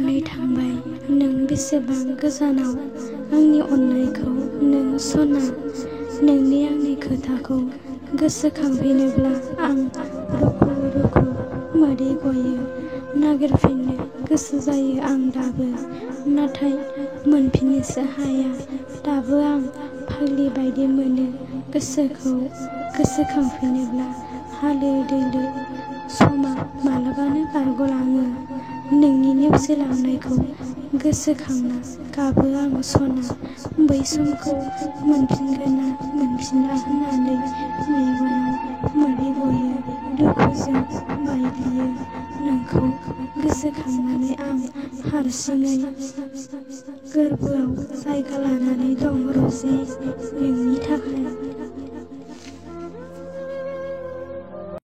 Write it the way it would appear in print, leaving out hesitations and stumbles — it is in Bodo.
गारनानै थांबाय नों बेसेबां गोजानाव आंनि अननायखौ नों सना नोंनि आंनि खोथाखौ गोसोखांफिनोब्ला आं रुखु रुखु मोदै गयो नागिरफिननो गोसो जायो आं दाबो नाथाय मोनफिननोसो हाया दाबो आं फाग्लि बायदि मोनो गोसोखौ गोसोखांफिनोब्ला हालो दैलो समा मालाबानो बारग'लाङो नोंनि नेवसिलांनायखौ गोसोखांना गाबो आं सना बै समखौ मोनफिनगोना मोनफिनला होननानै मेगनाव मोदै गयो दुखुजों बायग्लियो नोंखौ गोसोखांनानै आं हारसिङै गोरबोआव जायगा लानानै दं रजे नोंनि